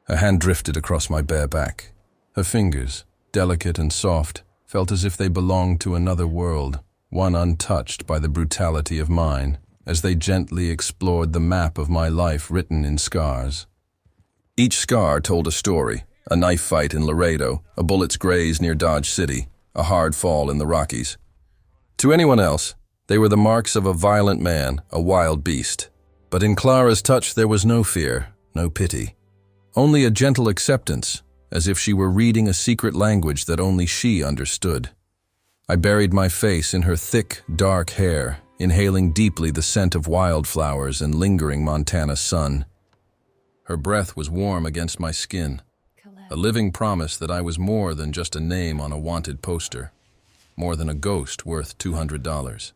A hand drifted across my bare back. Her fingers, delicate and soft, felt as if they belonged to another world, one untouched by the brutality of mine, as they gently explored the map of my life written in scars. Each scar told a story: a knife fight in Laredo, a bullet's graze near Dodge City, a hard fall in the Rockies. To anyone else, they were the marks of a violent man, a wild beast. But in Clara's touch there was no fear, no pity. Only a gentle acceptance, as if she were reading a secret language that only she understood. I buried my face in her thick, dark hair, inhaling deeply the scent of wildflowers and lingering Montana sun. Her breath was warm against my skin, a living promise that I was more than just a name on a wanted poster, more than a ghost worth $200.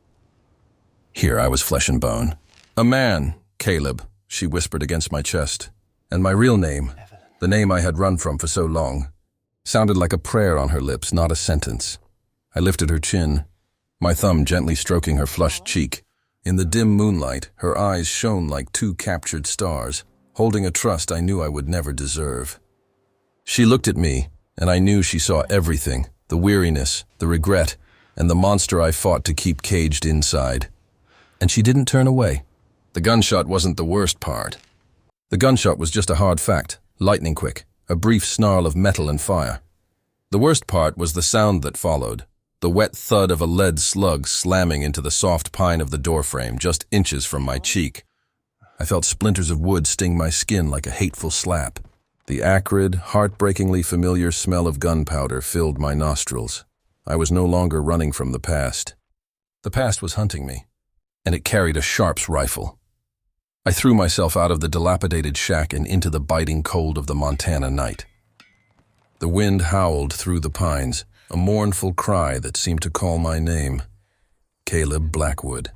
Here I was flesh and bone. A man, Caleb, she whispered against my chest, and my real name, the name I had run from for so long, sounded like a prayer on her lips, not a sentence. I lifted her chin, my thumb gently stroking her flushed cheek. In the dim moonlight, her eyes shone like two captured stars, holding a trust I knew I would never deserve. She looked at me, and I knew she saw everything, the weariness, the regret, and the monster I fought to keep caged inside. And she didn't turn away. The gunshot wasn't the worst part. The gunshot was just a hard fact, lightning quick, a brief snarl of metal and fire. The worst part was the sound that followed, the wet thud of a lead slug slamming into the soft pine of the doorframe just inches from my cheek. I felt splinters of wood sting my skin like a hateful slap. The acrid, heartbreakingly familiar smell of gunpowder filled my nostrils. I was no longer running from the past. The past was hunting me, and it carried a Sharps rifle. I threw myself out of the dilapidated shack and into the biting cold of the Montana night. The wind howled through the pines, a mournful cry that seemed to call my name, Caleb Blackwood.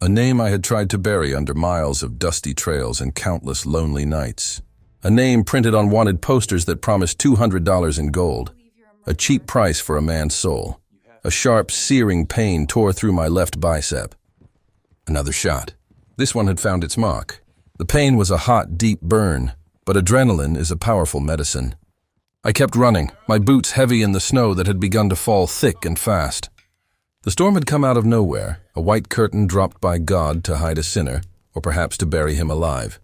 A name I had tried to bury under miles of dusty trails and countless lonely nights. A name printed on wanted posters that promised $200 in gold, a cheap price for a man's soul. A sharp, searing pain tore through my left bicep. Another shot. This one had found its mark. The pain was a hot, deep burn, but adrenaline is a powerful medicine. I kept running, my boots heavy in the snow that had begun to fall thick and fast. The storm had come out of nowhere, a white curtain dropped by God to hide a sinner, or perhaps to bury him alive.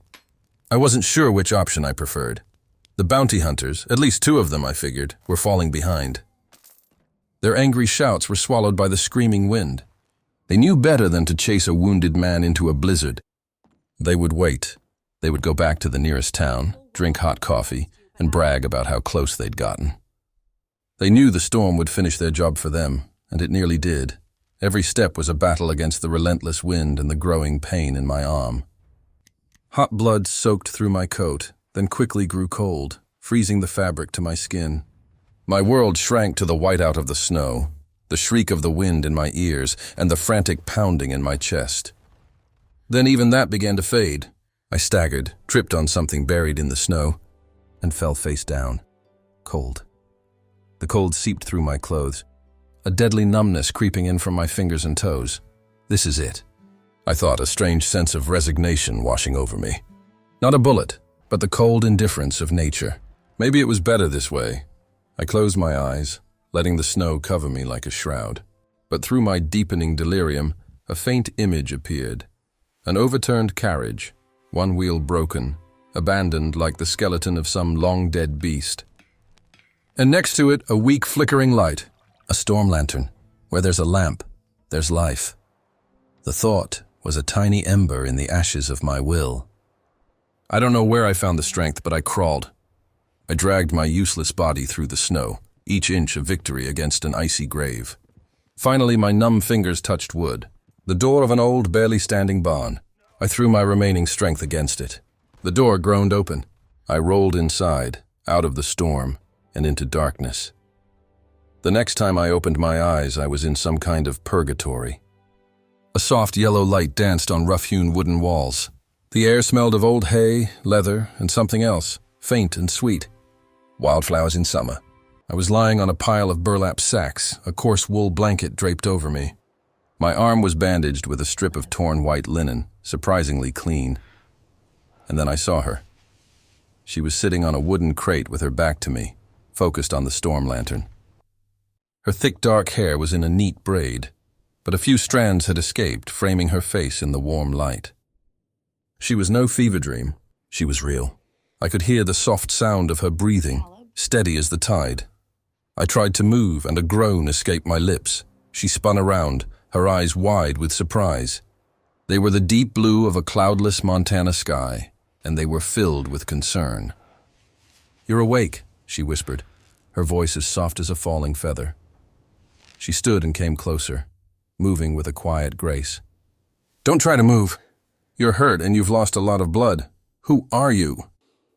I wasn't sure which option I preferred. The bounty hunters, at least two of them I figured, were falling behind. Their angry shouts were swallowed by the screaming wind. They knew better than to chase a wounded man into a blizzard. They would wait. They would go back to the nearest town, drink hot coffee, and brag about how close they'd gotten. They knew the storm would finish their job for them, and it nearly did. Every step was a battle against the relentless wind and the growing pain in my arm. Hot blood soaked through my coat, then quickly grew cold, freezing the fabric to my skin. My world shrank to the whiteout of the snow, the shriek of the wind in my ears, and the frantic pounding in my chest. Then even that began to fade. I staggered, tripped on something buried in the snow, and fell face down, cold. The cold seeped through my clothes, a deadly numbness creeping in from my fingers and toes. This is it, I thought, a strange sense of resignation washing over me. Not a bullet, but the cold indifference of nature. Maybe it was better this way. I closed my eyes, letting the snow cover me like a shroud. But through my deepening delirium, a faint image appeared. An overturned carriage, one wheel broken, abandoned like the skeleton of some long-dead beast. And next to it, a weak flickering light, a storm lantern. Where there's a lamp, there's life. The thought was a tiny ember in the ashes of my will. I don't know where I found the strength, but I crawled. I dragged my useless body through the snow, each inch a victory against an icy grave. Finally, my numb fingers touched wood, the door of an old, barely standing barn. I threw my remaining strength against it. The door groaned open. I rolled inside, out of the storm, and into darkness. The next time I opened my eyes, I was in some kind of purgatory. A soft yellow light danced on rough-hewn wooden walls. The air smelled of old hay, leather, and something else, faint and sweet. Wildflowers in summer. I was lying on a pile of burlap sacks, a coarse wool blanket draped over me. My arm was bandaged with a strip of torn white linen, surprisingly clean. And then I saw her. She was sitting on a wooden crate with her back to me, focused on the storm lantern. Her thick dark hair was in a neat braid, but a few strands had escaped, framing her face in the warm light. She was no fever dream. She was real. I could hear the soft sound of her breathing, steady as the tide. I tried to move, and a groan escaped my lips. She spun around, her eyes wide with surprise. They were the deep blue of a cloudless Montana sky, and they were filled with concern. "You're awake," she whispered, her voice as soft as a falling feather. She stood and came closer, moving with a quiet grace. "Don't try to move. You're hurt and you've lost a lot of blood. Who are you?"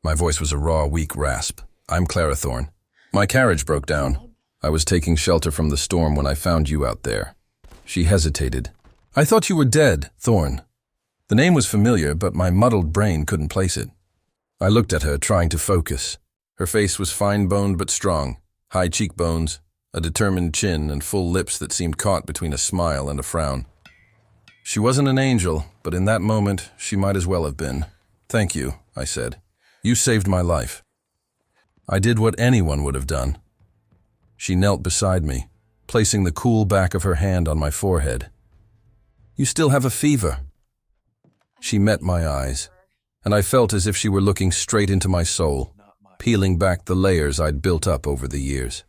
My voice was a raw, weak rasp. "I'm Clara Thorne. My carriage broke down. I was taking shelter from the storm when I found you out there." She hesitated. "I thought you were dead, Thorne." The name was familiar, but my muddled brain couldn't place it. I looked at her, trying to focus. Her face was fine-boned but strong, high cheekbones, a determined chin, and full lips that seemed caught between a smile and a frown. She wasn't an angel, but in that moment, she might as well have been. "Thank you," I said. "You saved my life." I did what anyone would have done. She knelt beside me, placing the cool back of her hand on my forehead. "You still have a fever." She met my eyes, and I felt as if she were looking straight into my soul, peeling back the layers I'd built up over the years.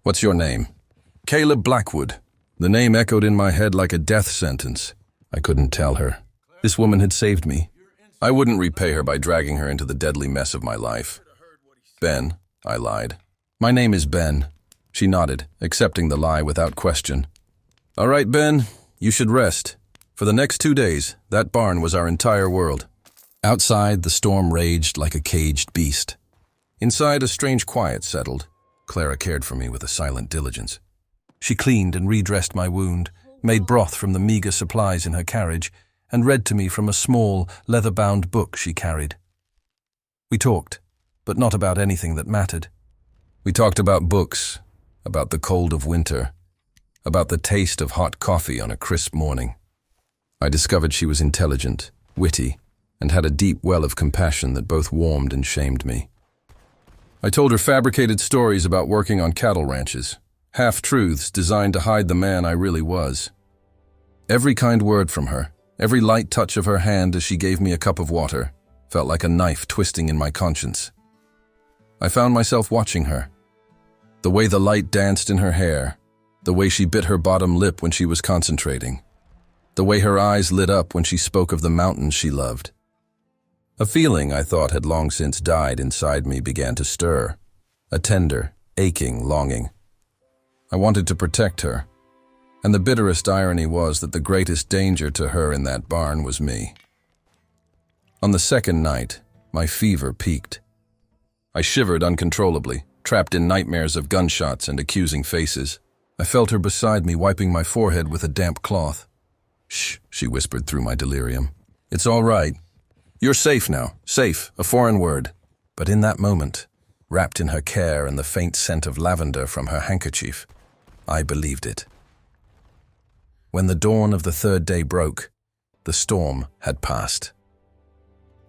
"What's your name?" "Caleb Blackwood." The name echoed in my head like a death sentence. I couldn't tell her. This woman had saved me. I wouldn't repay her by dragging her into the deadly mess of my life. "Ben," I lied. "My name is Ben." She nodded, accepting the lie without question. "All right, Ben, you should rest. For the next 2 days, that barn was our entire world." Outside, the storm raged like a caged beast. Inside, a strange quiet settled. Clara cared for me with a silent diligence. She cleaned and redressed my wound, made broth from the meager supplies in her carriage, and read to me from a small, leather-bound book she carried. We talked, but not about anything that mattered. We talked about books, about the cold of winter, about the taste of hot coffee on a crisp morning. I discovered she was intelligent, witty, and had a deep well of compassion that both warmed and shamed me. I told her fabricated stories about working on cattle ranches, half-truths designed to hide the man I really was. Every kind word from her, every light touch of her hand as she gave me a cup of water, felt like a knife twisting in my conscience. I found myself watching her. The way the light danced in her hair, the way she bit her bottom lip when she was concentrating, the way her eyes lit up when she spoke of the mountains she loved. A feeling I thought had long since died inside me began to stir, a tender, aching longing. I wanted to protect her, and the bitterest irony was that the greatest danger to her in that barn was me. On the second night, my fever peaked. I shivered uncontrollably, trapped in nightmares of gunshots and accusing faces. I felt her beside me, wiping my forehead with a damp cloth. "Shh," she whispered through my delirium. "It's all right. You're safe now. Safe, a foreign word." But in that moment, wrapped in her care and the faint scent of lavender from her handkerchief, I believed it. When the dawn of the third day broke, the storm had passed.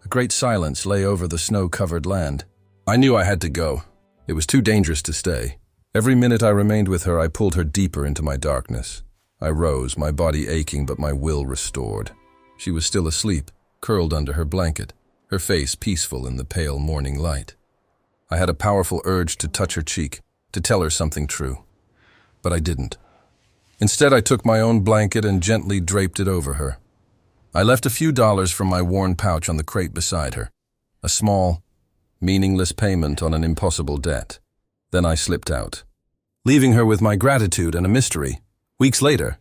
A great silence lay over the snow-covered land. I knew I had to go. It was too dangerous to stay. Every minute I remained with her, I pulled her deeper into my darkness. I rose, my body aching but my will restored. She was still asleep, curled under her blanket, her face peaceful in the pale morning light. I had a powerful urge to touch her cheek, to tell her something true. But I didn't. Instead, I took my own blanket and gently draped it over her. I left a few dollars from my worn pouch on the crate beside her, a small, meaningless payment on an impossible debt. Then I slipped out, leaving her with my gratitude and a mystery. Weeks later,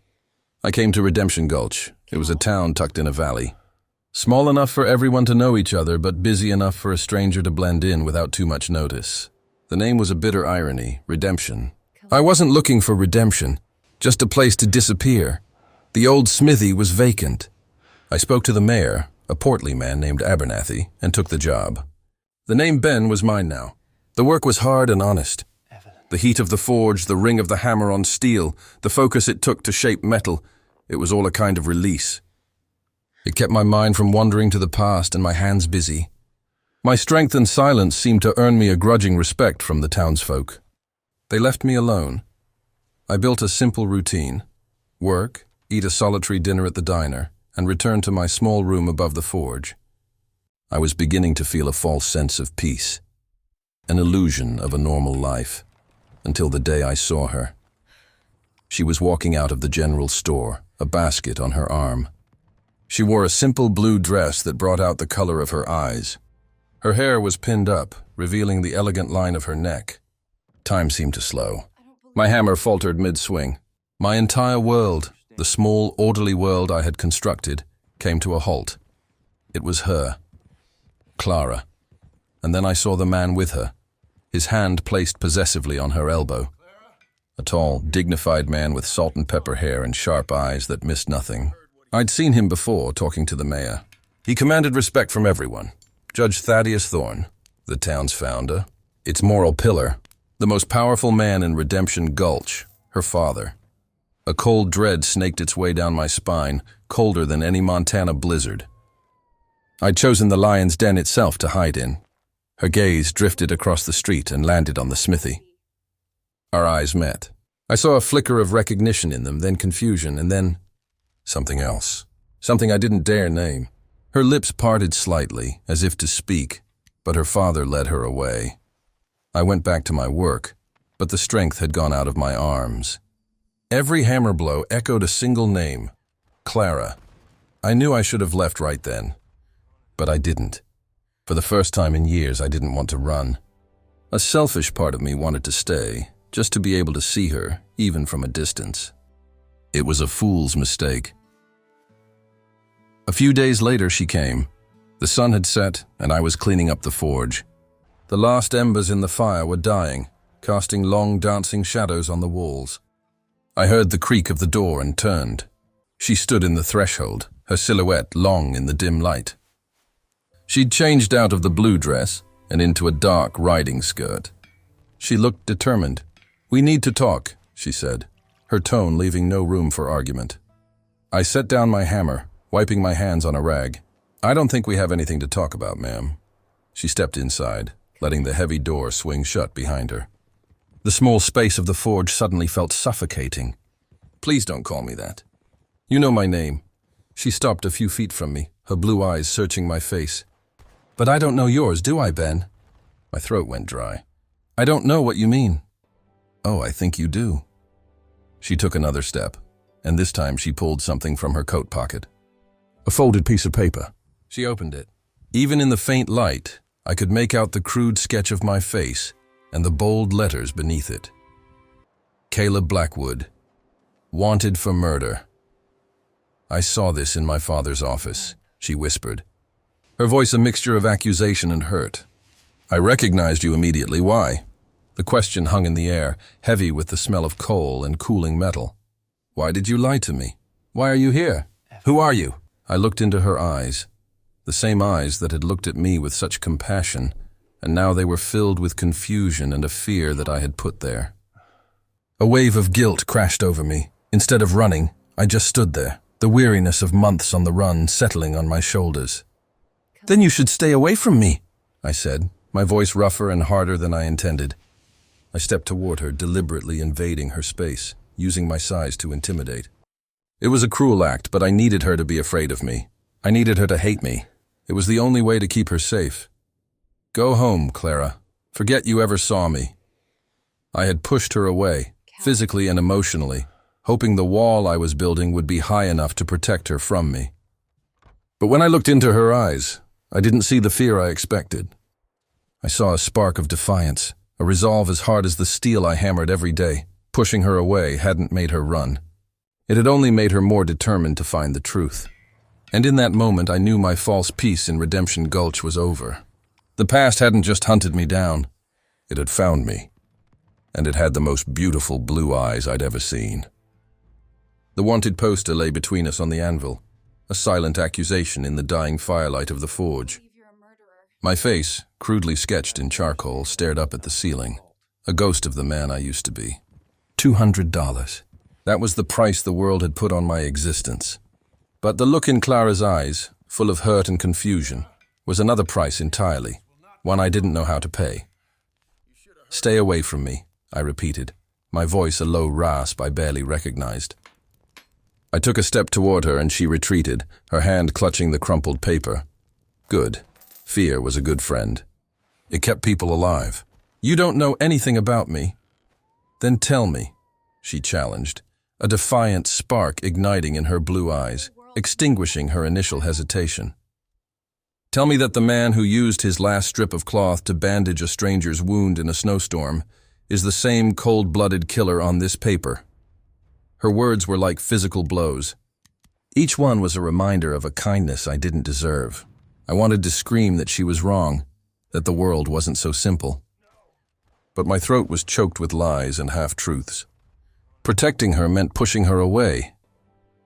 I came to Redemption Gulch. It was a town tucked in a valley. Small enough for everyone to know each other, but busy enough for a stranger to blend in without too much notice. The name was a bitter irony, Redemption. I wasn't looking for redemption, just a place to disappear. The old smithy was vacant. I spoke to the mayor, a portly man named Abernathy, and took the job. The name Ben was mine now. The work was hard and honest. The heat of the forge, the ring of the hammer on steel, the focus it took to shape metal, it was all a kind of release. It kept my mind from wandering to the past and my hands busy. My strength and silence seemed to earn me a grudging respect from the townsfolk. They left me alone. I built a simple routine: work, eat a solitary dinner at the diner, and return to my small room above the forge. I was beginning to feel a false sense of peace, an illusion of a normal life, until the day I saw her. She was walking out of the general store, a basket on her arm. She wore a simple blue dress that brought out the color of her eyes. Her hair was pinned up, revealing the elegant line of her neck. Time seemed to slow. My hammer faltered mid-swing. My entire world, the small, orderly world I had constructed, came to a halt. It was her, Clara. And then I saw the man with her, his hand placed possessively on her elbow. A tall, dignified man with salt and pepper hair and sharp eyes that missed nothing. I'd seen him before talking to the mayor. He commanded respect from everyone. Judge Thaddeus Thorne, the town's founder, its moral pillar, the most powerful man in Redemption Gulch, her father. A cold dread snaked its way down my spine, colder than any Montana blizzard. I'd chosen the lion's den itself to hide in. Her gaze drifted across the street and landed on the smithy. Our eyes met. I saw a flicker of recognition in them, then confusion, and then something else. Something I didn't dare name. Her lips parted slightly, as if to speak, but her father led her away. I went back to my work, but the strength had gone out of my arms. Every hammer blow echoed a single name: Clara. I knew I should have left right then, but I didn't. For the first time in years, I didn't want to run. A selfish part of me wanted to stay, just to be able to see her, even from a distance. It was a fool's mistake. A few days later, she came. The sun had set, and I was cleaning up the forge. The last embers in the fire were dying, casting long dancing shadows on the walls. I heard the creak of the door and turned. She stood in the threshold, her silhouette long in the dim light. She'd changed out of the blue dress and into a dark riding skirt. She looked determined. "We need to talk," she said, her tone leaving no room for argument. I set down my hammer, wiping my hands on a rag. "I don't think we have anything to talk about, ma'am." She stepped inside, letting the heavy door swing shut behind her. The small space of the forge suddenly felt suffocating. "Please don't call me that. You know my name." She stopped a few feet from me, her blue eyes searching my face. "But I don't know yours, do I, Ben?" My throat went dry. "I don't know what you mean." "Oh, I think you do." She took another step, and this time she pulled something from her coat pocket. A folded piece of paper. She opened it. Even in the faint light, I could make out the crude sketch of my face and the bold letters beneath it. Caleb Blackwood, wanted for murder. "I saw this in my father's office," she whispered, her voice a mixture of accusation and hurt. "I recognized you immediately. Why?" The question hung in the air, heavy with the smell of coal and cooling metal. "Why did you lie to me? Why are you here? Who are you?" I looked into her eyes, the same eyes that had looked at me with such compassion, and now they were filled with confusion and a fear that I had put there. A wave of guilt crashed over me. Instead of running, I just stood there, the weariness of months on the run settling on my shoulders. "Then you should stay away from me," I said, my voice rougher and harder than I intended. I stepped toward her, deliberately invading her space, using my size to intimidate. It was a cruel act, but I needed her to be afraid of me. I needed her to hate me. It was the only way to keep her safe. "Go home, Clara. Forget you ever saw me." I had pushed her away, physically and emotionally, hoping the wall I was building would be high enough to protect her from me. But when I looked into her eyes, I didn't see the fear I expected. I saw a spark of defiance, a resolve as hard as the steel I hammered every day. Pushing her away hadn't made her run. It had only made her more determined to find the truth. And in that moment, I knew my false peace in Redemption Gulch was over. The past hadn't just hunted me down. It had found me. And it had the most beautiful blue eyes I'd ever seen. The wanted poster lay between us on the anvil, a silent accusation in the dying firelight of the forge. My face, crudely sketched in charcoal, stared up at the ceiling, a ghost of the man I used to be. $200. That was the price the world had put on my existence. But the look in Clara's eyes, full of hurt and confusion, was another price entirely. one I didn't know how to pay. "Stay away from me," I repeated, my voice a low rasp I barely recognized. I took a step toward her and she retreated, her hand clutching the crumpled paper. Good. Fear was a good friend. It kept people alive. "You don't know anything about me." "Then tell me," she challenged, a defiant spark igniting in her blue eyes, extinguishing her initial hesitation. "Tell me that the man who used his last strip of cloth to bandage a stranger's wound in a snowstorm is the same cold-blooded killer on this paper." Her words were like physical blows. Each one was a reminder of a kindness I didn't deserve. I wanted to scream that she was wrong, that the world wasn't so simple. But my throat was choked with lies and half-truths. Protecting her meant pushing her away.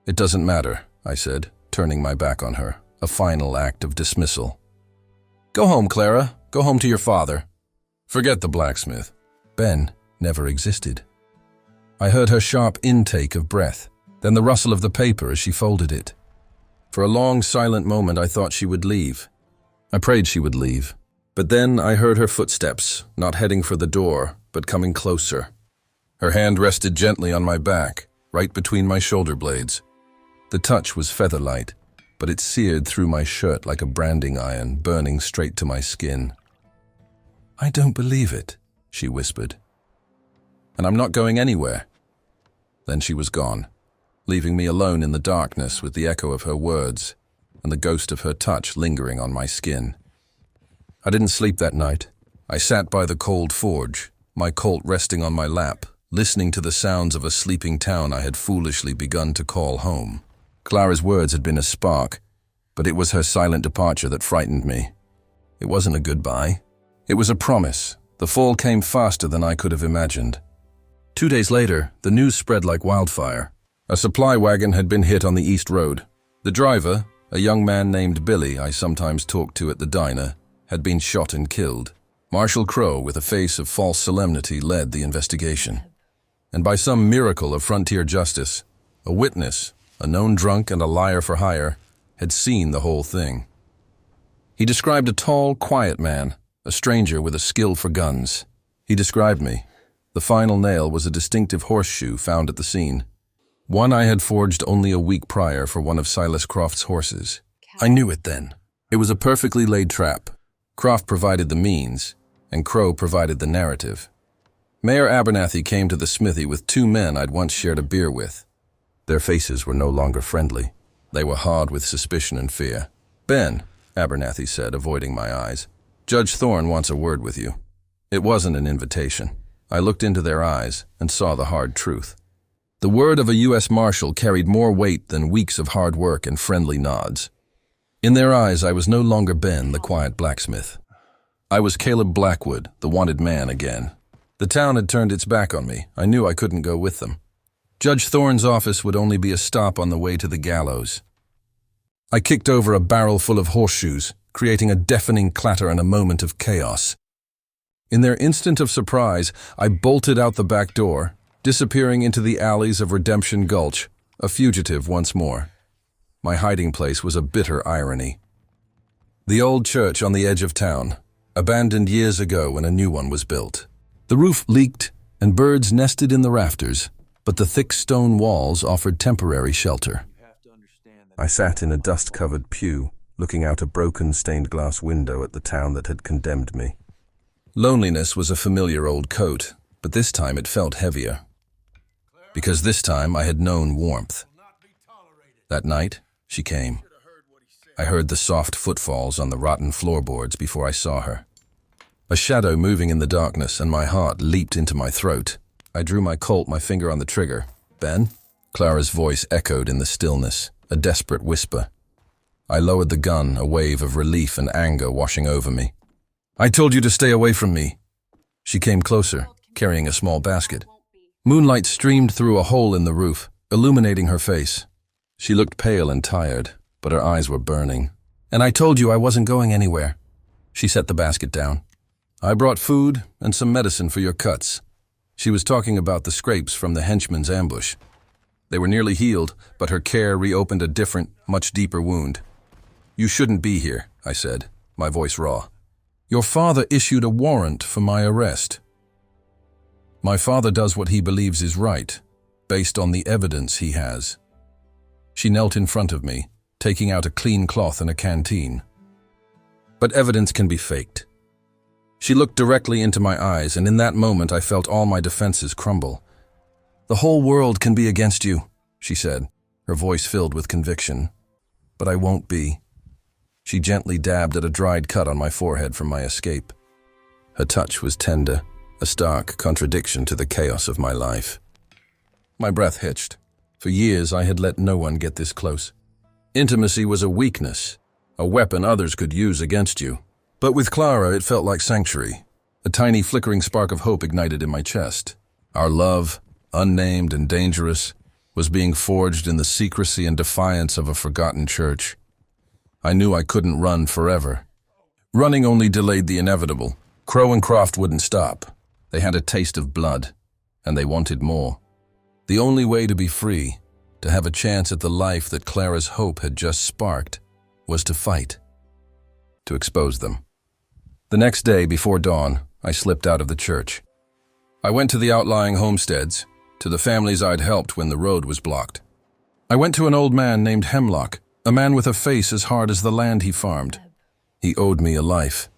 "It doesn't matter," I said, turning my back on her, a final act of dismissal. "Go home, Clara. Go home to your father." "Forget the blacksmith." Ben never existed. I heard her sharp intake of breath, then the rustle of the paper as she folded it. For a long, silent moment, I thought she would leave. I prayed she would leave. But then I heard her footsteps, not heading for the door, but coming closer. Her hand rested gently on my back, right between my shoulder blades. The touch was feather-light, but it seared through my shirt like a branding iron, burning straight to my skin. "I don't believe it," she whispered. "And I'm not going anywhere." Then she was gone, leaving me alone in the darkness with the echo of her words and the ghost of her touch lingering on my skin. I didn't sleep that night. I sat by the cold forge, my Colt resting on my lap, listening to the sounds of a sleeping town I had foolishly begun to call home. Clara's words had been a spark, but it was her silent departure that frightened me. It wasn't a goodbye. It was a promise. The fall came faster than I could have imagined. 2 days later, the news spread like wildfire. A supply wagon had been hit on the East Road. The driver, a young man named Billy I sometimes talked to at the diner, had been shot and killed. Marshal Crowe, with a face of false solemnity, led the investigation. And by some miracle of frontier justice, a witness, a known drunk and a liar for hire, had seen the whole thing. He described a tall, quiet man, a stranger with a skill for guns. He described me. The final nail was a distinctive horseshoe found at the scene. One I had forged only a week prior for one of Silas Croft's horses. I knew it then. It was a perfectly laid trap. Croft provided the means, and Crowe provided the narrative. Mayor Abernathy came to the smithy with 2 men I'd once shared a beer with. Their faces were no longer friendly. They were hard with suspicion and fear. "Ben," Abernathy said, avoiding my eyes, "Judge Thorne wants a word with you." It wasn't an invitation. I looked into their eyes and saw the hard truth. The word of a U.S. Marshal carried more weight than weeks of hard work and friendly nods. In their eyes, I was no longer Ben, the quiet blacksmith. I was Caleb Blackwood, the wanted man again. The town had turned its back on me. I knew I couldn't go with them. Judge Thorne's office would only be a stop on the way to the gallows. I kicked over a barrel full of horseshoes, creating a deafening clatter and a moment of chaos. In their instant of surprise, I bolted out the back door, disappearing into the alleys of Redemption Gulch, a fugitive once more. My hiding place was a bitter irony. The old church on the edge of town, abandoned years ago when a new one was built. The roof leaked and birds nested in the rafters, but the thick stone walls offered temporary shelter. I sat in a dust-covered pew, looking out a broken stained-glass window at the town that had condemned me. Loneliness was a familiar old coat, but this time it felt heavier. Because this time I had known warmth. That night, she came. I heard the soft footfalls on the rotten floorboards before I saw her. A shadow moving in the darkness, and my heart leaped into my throat. I drew my Colt, my finger on the trigger. "Ben?" Clara's voice echoed in the stillness, a desperate whisper. I lowered the gun, a wave of relief and anger washing over me. "I told you to stay away from me." She came closer, carrying a small basket. Moonlight streamed through a hole in the roof, illuminating her face. She looked pale and tired, but her eyes were burning. "And I told you I wasn't going anywhere." She set the basket down. "I brought food and some medicine for your cuts." She was talking about the scrapes from the henchman's ambush. They were nearly healed, but her care reopened a different, much deeper wound. "You shouldn't be here," I said, my voice raw. Your father issued a warrant for my arrest. My father does what he believes is right, based on the evidence he has. She knelt in front of me, taking out a clean cloth and a canteen. But evidence can be faked. She looked directly into my eyes, and in that moment I felt all my defenses crumble. The whole world can be against you, she said, her voice filled with conviction. But I won't be. She gently dabbed at a dried cut on my forehead from my escape. Her touch was tender, a stark contradiction to the chaos of my life. My breath hitched. For years I had let no one get this close. Intimacy was a weakness, a weapon others could use against you. But with Clara it felt like sanctuary. A tiny flickering spark of hope ignited in my chest. Our love, unnamed and dangerous, was being forged in the secrecy and defiance of a forgotten church. I knew I couldn't run forever. Running only delayed the inevitable. Crow and Croft wouldn't stop. They had a taste of blood, and they wanted more. The only way to be free, to have a chance at the life that Clara's hope had just sparked, was to fight, to expose them. The next day, before dawn, I slipped out of the church. I went to the outlying homesteads, to the families I'd helped when the road was blocked. I went to an old man named Hemlock, a man with a face as hard as the land he farmed. He owed me a life.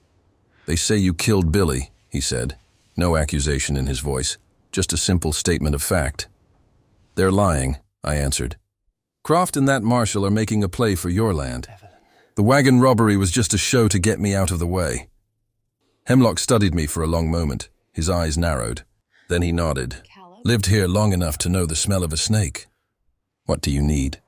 They say you killed Billy, he said. No accusation in his voice, just a simple statement of fact. They're lying, I answered. Croft and that marshal are making a play for your land. The wagon robbery was just a show to get me out of the way. Hemlock studied me for a long moment, his eyes narrowed. Then he nodded. Lived here long enough to know the smell of a snake. What do you need?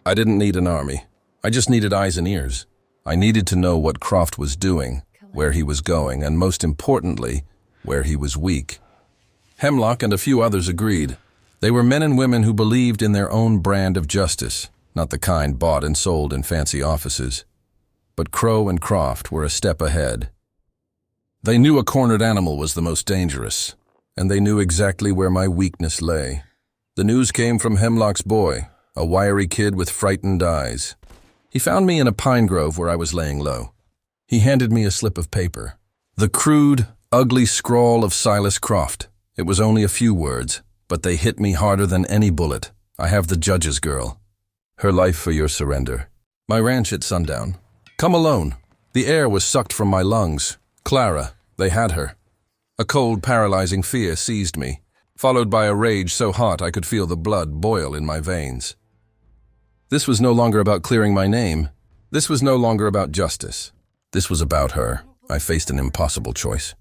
I didn't need an army. I just needed eyes and ears. I needed to know what Croft was doing, where he was going, and most importantly, where he was weak. Hemlock and a few others agreed. They were men and women who believed in their own brand of justice, not the kind bought and sold in fancy offices. But Crow and Croft were a step ahead. They knew a cornered animal was the most dangerous, and they knew exactly where my weakness lay. The news came from Hemlock's boy, a wiry kid with frightened eyes. He found me in a pine grove where I was laying low. He handed me a slip of paper. The crude, ugly scrawl of Silas Croft. It was only a few words, but they hit me harder than any bullet. I have the judge's girl. Her life for your surrender. My ranch at sundown. Come alone. The air was sucked from my lungs. Clara, they had her. A cold, paralyzing fear seized me, followed by a rage so hot I could feel the blood boil in my veins. This was no longer about clearing my name. This was no longer about justice. This was about her. I faced an impossible choice.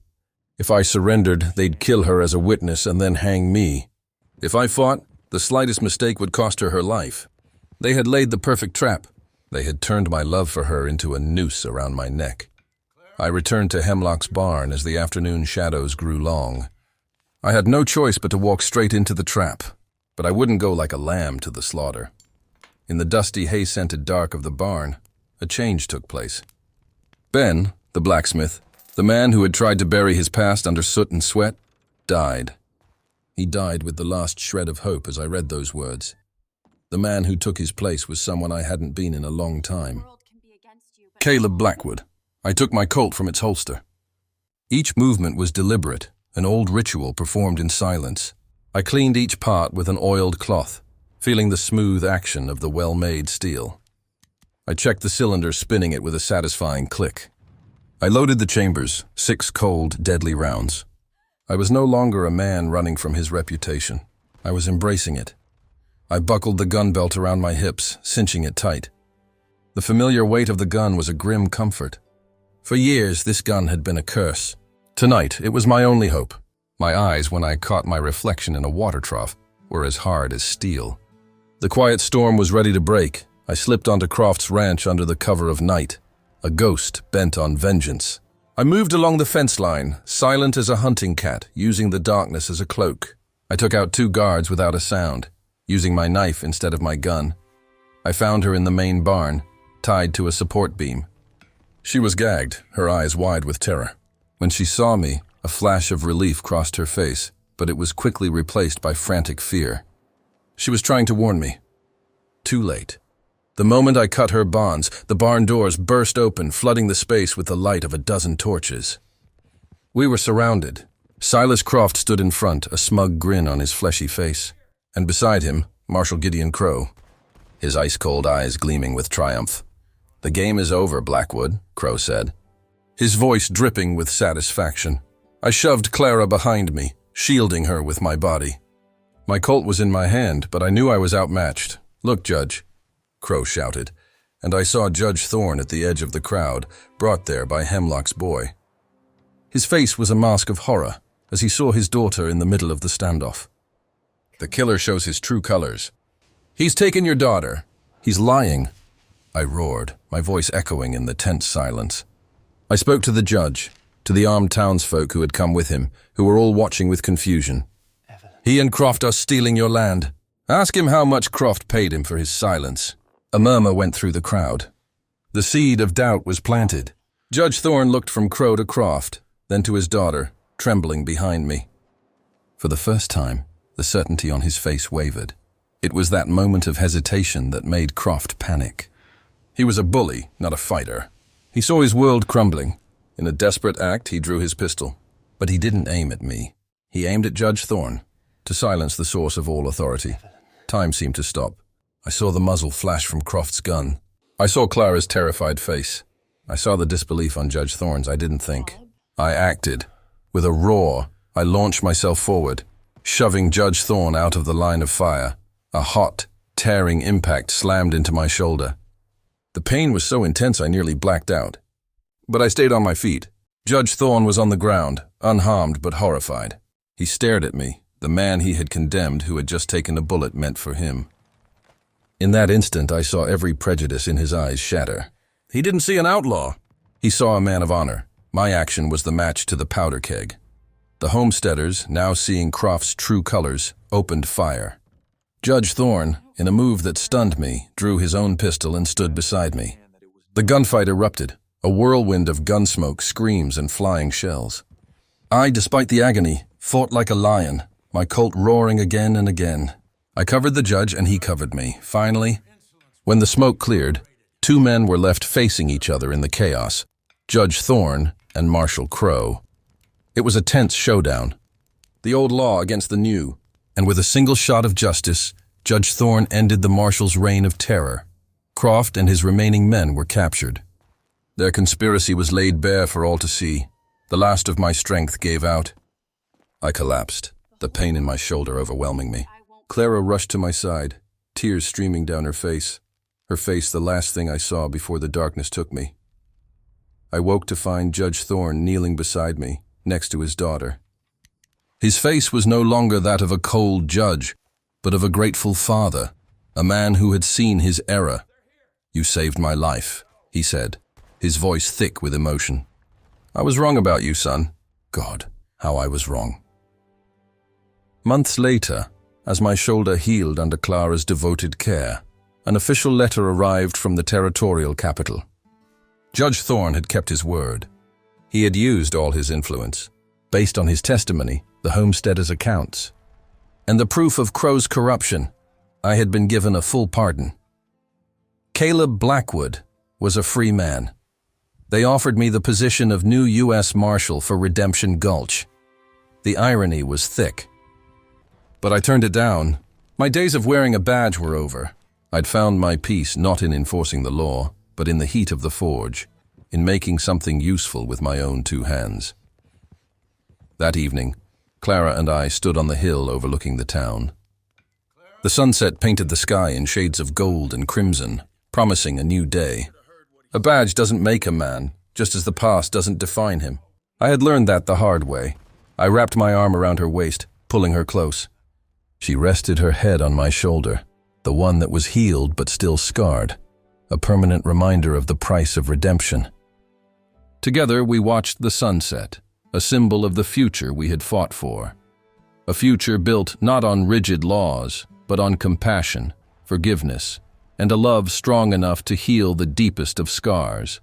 If I surrendered, they'd kill her as a witness and then hang me. If I fought, the slightest mistake would cost her her life. They had laid the perfect trap. They had turned my love for her into a noose around my neck. I returned to Hemlock's barn as the afternoon shadows grew long. I had no choice but to walk straight into the trap, but I wouldn't go like a lamb to the slaughter. In the dusty, hay-scented dark of the barn, a change took place. Ben, the blacksmith, the man who had tried to bury his past under soot and sweat, died. He died with the last shred of hope as I read those words. The man who took his place was someone I hadn't been in a long time. Caleb Blackwood. I took my Colt from its holster. Each movement was deliberate, an old ritual performed in silence. I cleaned each part with an oiled cloth, feeling the smooth action of the well-made steel. I checked the cylinder, spinning it with a satisfying click. I loaded the chambers, 6 cold, deadly rounds. I was no longer a man running from his reputation. I was embracing it. I buckled the gun belt around my hips, cinching it tight. The familiar weight of the gun was a grim comfort. For years, this gun had been a curse. Tonight, it was my only hope. My eyes, when I caught my reflection in a water trough, were as hard as steel. The quiet storm was ready to break. I slipped onto Croft's ranch under the cover of night, a ghost bent on vengeance. I moved along the fence line, silent as a hunting cat, using the darkness as a cloak. I took out 2 guards without a sound, using my knife instead of my gun. I found her in the main barn, tied to a support beam. She was gagged, her eyes wide with terror. When she saw me, a flash of relief crossed her face, but it was quickly replaced by frantic fear. She was trying to warn me. Too late. The moment I cut her bonds, the barn doors burst open, flooding the space with the light of a dozen torches. We were surrounded. Silas Croft stood in front, a smug grin on his fleshy face, and beside him, Marshal Gideon Crow, his ice-cold eyes gleaming with triumph. "The game is over, Blackwood," Crow said, his voice dripping with satisfaction. I shoved Clara behind me, shielding her with my body. My Colt was in my hand, but I knew I was outmatched. "Look, Judge," Crow shouted, and I saw Judge Thorne at the edge of the crowd, brought there by Hemlock's boy. His face was a mask of horror as he saw his daughter in the middle of the standoff. "The killer shows his true colors. He's taken your daughter. He's lying," I roared, my voice echoing in the tense silence. I spoke to the judge, to the armed townsfolk who had come with him, who were all watching with confusion. "He and Croft are stealing your land. Ask him how much Croft paid him for his silence." A murmur went through the crowd. The seed of doubt was planted. Judge Thorne looked from Crow to Croft, then to his daughter, trembling behind me. For the first time, the certainty on his face wavered. It was that moment of hesitation that made Croft panic. He was a bully, not a fighter. He saw his world crumbling. In a desperate act, he drew his pistol. But he didn't aim at me. He aimed at Judge Thorne, to silence the source of all authority. Time seemed to stop. I saw the muzzle flash from Croft's gun. I saw Clara's terrified face. I saw the disbelief on Judge Thorne's. I didn't think. I acted. With a roar, I launched myself forward, shoving Judge Thorne out of the line of fire. A hot, tearing impact slammed into my shoulder. The pain was so intense I nearly blacked out. But I stayed on my feet. Judge Thorne was on the ground, unharmed but horrified. He stared at me, the man he had condemned who had just taken a bullet meant for him. In that instant, I saw every prejudice in his eyes shatter. He didn't see an outlaw. He saw a man of honor. My action was the match to the powder keg. The homesteaders, now seeing Croft's true colors, opened fire. Judge Thorne, in a move that stunned me, drew his own pistol and stood beside me. The gunfight erupted, a whirlwind of gunsmoke, screams, and flying shells. I, despite the agony, fought like a lion, my Colt roaring again and again. I covered the judge and he covered me. Finally, when the smoke cleared, two men were left facing each other in the chaos, Judge Thorne and Marshal Crow. It was a tense showdown. The old law against the new, and with a single shot of justice, Judge Thorne ended the Marshal's reign of terror. Croft and his remaining men were captured. Their conspiracy was laid bare for all to see. The last of my strength gave out. I collapsed, the pain in my shoulder overwhelming me. Clara rushed to my side, tears streaming down her face the last thing I saw before the darkness took me. I woke to find Judge Thorne kneeling beside me, next to his daughter. His face was no longer that of a cold judge, but of a grateful father, a man who had seen his error. "You saved my life," he said, his voice thick with emotion. "I was wrong about you, son. God, how I was wrong." Months later, as my shoulder healed under Clara's devoted care, an official letter arrived from the territorial capital. Judge Thorne had kept his word. He had used all his influence, based on his testimony, the homesteaders' accounts, and the proof of Crow's corruption. I had been given a full pardon. Caleb Blackwood was a free man. They offered me the position of new U.S. Marshal for Redemption Gulch. The irony was thick. But I turned it down. My days of wearing a badge were over. I'd found my peace not in enforcing the law, but in the heat of the forge, in making something useful with my own two hands. That evening, Clara and I stood on the hill overlooking the town. The sunset painted the sky in shades of gold and crimson, promising a new day. A badge doesn't make a man, just as the past doesn't define him. I had learned that the hard way. I wrapped my arm around her waist, pulling her close. She rested her head on my shoulder, the one that was healed but still scarred, a permanent reminder of the price of redemption. Together we watched the sunset, a symbol of the future we had fought for. A future built not on rigid laws, but on compassion, forgiveness, and a love strong enough to heal the deepest of scars.